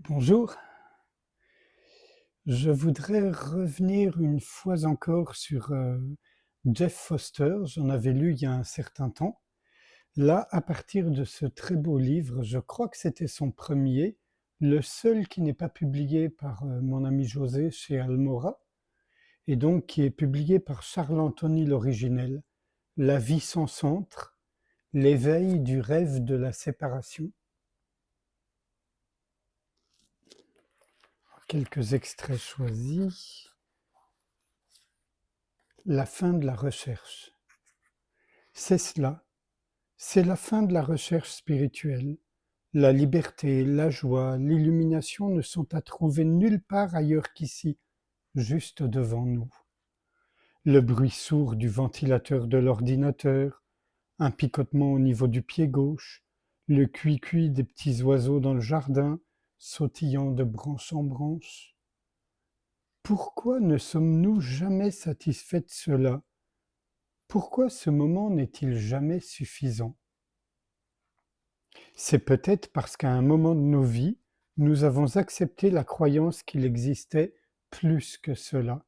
Bonjour, je voudrais revenir une fois encore sur Jeff Foster. J'en avais lu il y a un certain temps. Là, à partir de ce très beau livre, je crois que c'était son premier, le seul qui n'est pas publié par mon ami José chez Almora, et donc qui est publié par Charles Anthony l'originel, La vie sans centre, l'éveil du rêve de la séparation. Quelques extraits choisis. La fin de la recherche. C'est cela, c'est la fin de la recherche spirituelle. La liberté, la joie, l'illumination ne sont à trouver nulle part ailleurs qu'ici, juste devant nous. Le bruit sourd du ventilateur de l'ordinateur, un picotement au niveau du pied gauche, le cuicui des petits oiseaux dans le jardin, sautillant de branche en branche. Pourquoi ne sommes-nous jamais satisfaits de cela? Pourquoi ce moment n'est-il jamais suffisant? C'est peut-être parce qu'à un moment de nos vies, nous avons accepté la croyance qu'il existait plus que cela.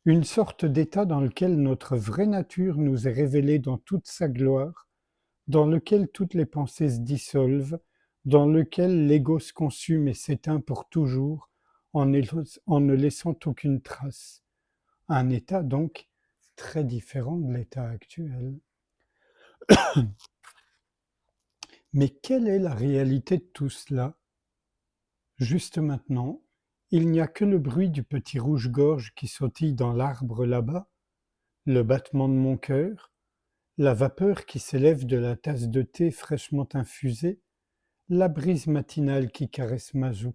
Une sorte d'état dans lequel notre vraie nature nous est révélée dans toute sa gloire, dans lequel toutes les pensées se dissolvent, dans lequel l'ego se consume et s'éteint pour toujours, en ne laissant aucune trace. Un état donc très différent de l'état actuel. Mais quelle est la réalité de tout cela? Juste maintenant, il n'y a que le bruit du petit rouge-gorge qui sautille dans l'arbre là-bas, le battement de mon cœur, la vapeur qui s'élève de la tasse de thé fraîchement infusée, la brise matinale qui caresse ma joue.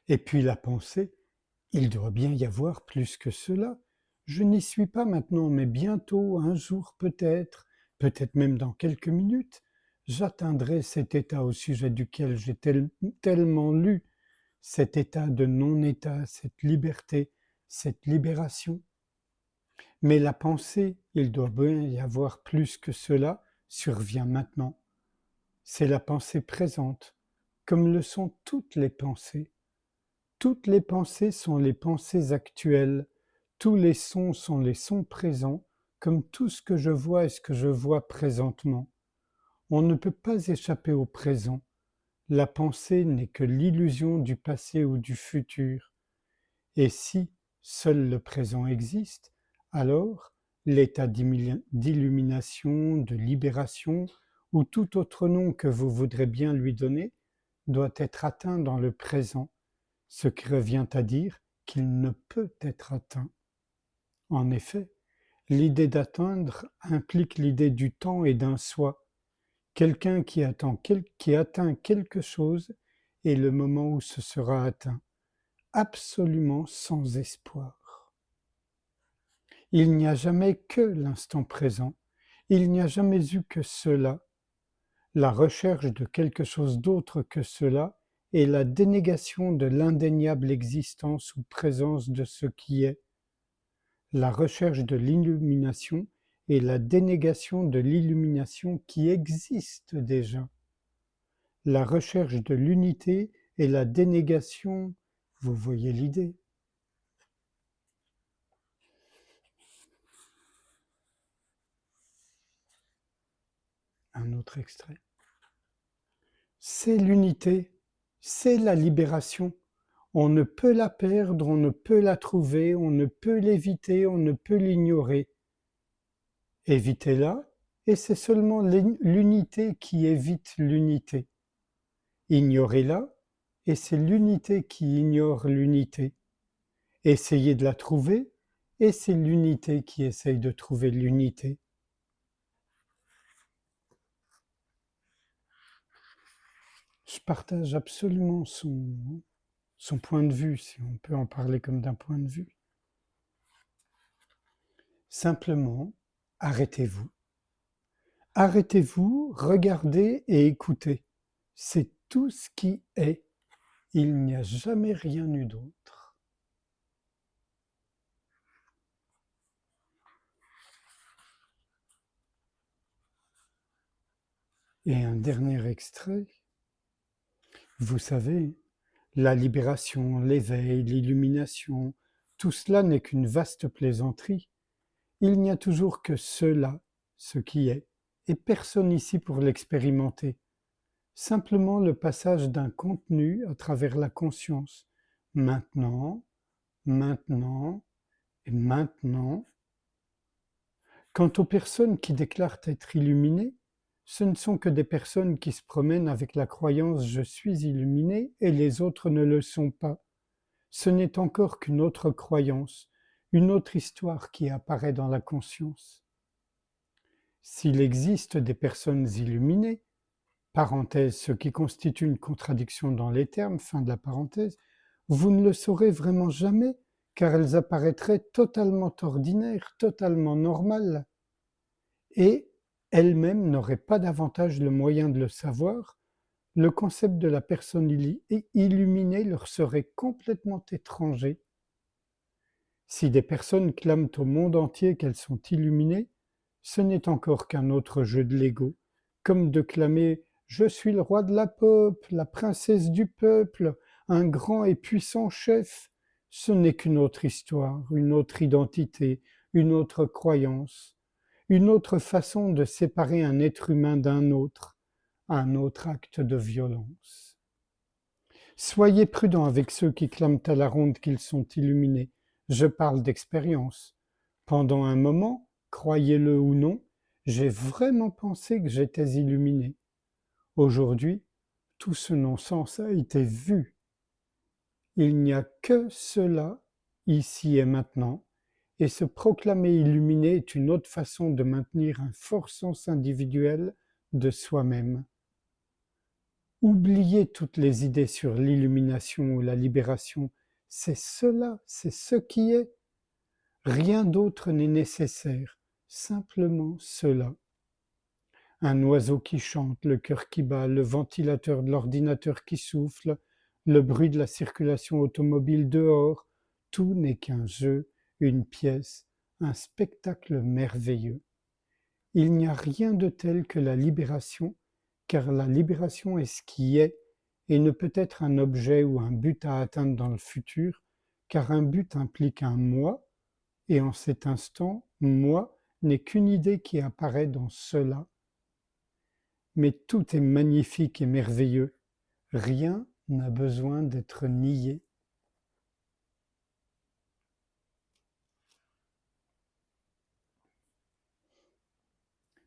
Et puis la pensée, il doit bien y avoir plus que cela. Je n'y suis pas maintenant, mais bientôt, un jour peut-être, peut-être même dans quelques minutes, j'atteindrai cet état au sujet duquel j'ai tellement lu, cet état de non-état, cette liberté, cette libération. Mais la pensée, il doit bien y avoir plus que cela, survient maintenant. C'est la pensée présente, comme le sont toutes les pensées. Toutes les pensées sont les pensées actuelles, tous les sons sont les sons présents, comme tout ce que je vois est ce que je vois présentement. On ne peut pas échapper au présent. La pensée n'est que l'illusion du passé ou du futur. Et si seul le présent existe, alors l'état d'illumination, de libération, ou tout autre nom que vous voudrez bien lui donner, doit être atteint dans le présent, ce qui revient à dire qu'il ne peut être atteint. En effet, l'idée d'atteindre implique l'idée du temps et d'un soi. Quelqu'un qui atteint quelque chose est le moment où ce sera atteint, absolument sans espoir. Il n'y a jamais que l'instant présent, il n'y a jamais eu que cela. La recherche de quelque chose d'autre que cela est la dénégation de l'indéniable existence ou présence de ce qui est. La recherche de l'illumination est la dénégation de l'illumination qui existe déjà. La recherche de l'unité est la dénégation, vous voyez l'idée. Un autre extrait. C'est l'unité, c'est la libération. On ne peut la perdre, on ne peut la trouver, on ne peut l'éviter, on ne peut l'ignorer. Évitez-la, et c'est seulement l'unité qui évite l'unité. Ignorez-la, et c'est l'unité qui ignore l'unité. Essayez de la trouver, et c'est l'unité qui essaye de trouver l'unité. Je partage absolument son point de vue, si on peut en parler comme d'un point de vue. Simplement, arrêtez-vous. Arrêtez-vous, regardez et écoutez. C'est tout ce qui est. Il n'y a jamais rien eu d'autre. Et un dernier extrait. Vous savez, la libération, l'éveil, l'illumination, tout cela n'est qu'une vaste plaisanterie. Il n'y a toujours que cela, ce qui est, et personne ici pour l'expérimenter. Simplement le passage d'un contenu à travers la conscience. Maintenant, maintenant et maintenant. Quant aux personnes qui déclarent être illuminées, ce ne sont que des personnes qui se promènent avec la croyance «je suis illuminé» et les autres ne le sont pas. Ce n'est encore qu'une autre croyance, une autre histoire qui apparaît dans la conscience. S'il existe des personnes illuminées, parenthèse, ce qui constitue une contradiction dans les termes, fin de la parenthèse, vous ne le saurez vraiment jamais, car elles apparaîtraient totalement ordinaires, totalement normales, et elles-mêmes n'auraient pas davantage le moyen de le savoir. Le concept de la personne illuminée leur serait complètement étranger. Si des personnes clament au monde entier qu'elles sont illuminées, ce n'est encore qu'un autre jeu de l'ego, comme de clamer «Je suis le roi de la pop, la princesse du peuple, un grand et puissant chef». Ce n'est qu'une autre histoire, une autre identité, une autre croyance, une autre façon de séparer un être humain d'un autre, un autre acte de violence. Soyez prudents avec ceux qui clament à la ronde qu'ils sont illuminés. Je parle d'expérience. Pendant un moment, croyez-le ou non, j'ai vraiment pensé que j'étais illuminé. Aujourd'hui, tout ce non-sens a été vu. Il n'y a que cela, ici et maintenant, et se proclamer illuminé est une autre façon de maintenir un fort sens individuel de soi-même. Oubliez toutes les idées sur l'illumination ou la libération. C'est cela, c'est ce qui est. Rien d'autre n'est nécessaire, simplement cela. Un oiseau qui chante, le cœur qui bat, le ventilateur de l'ordinateur qui souffle, le bruit de la circulation automobile dehors, tout n'est qu'un jeu, une pièce, un spectacle merveilleux. Il n'y a rien de tel que la libération, car la libération est ce qui est, et ne peut être un objet ou un but à atteindre dans le futur, car un but implique un moi, et en cet instant, moi n'est qu'une idée qui apparaît dans cela. Mais tout est magnifique et merveilleux, rien n'a besoin d'être nié.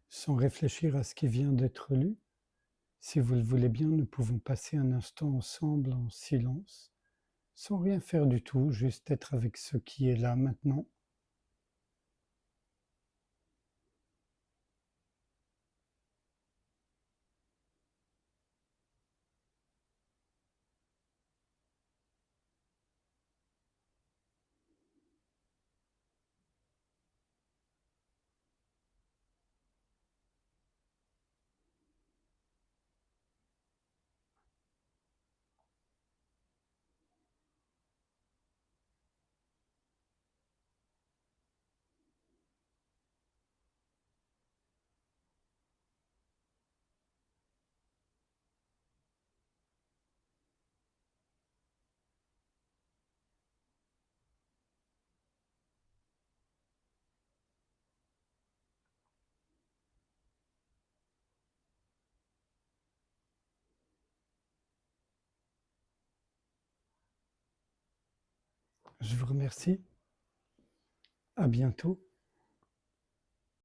Sans réfléchir à ce qui vient d'être lu, si vous le voulez bien, nous pouvons passer un instant ensemble en silence, sans rien faire du tout, juste être avec ce qui est là maintenant. Je vous remercie, à bientôt.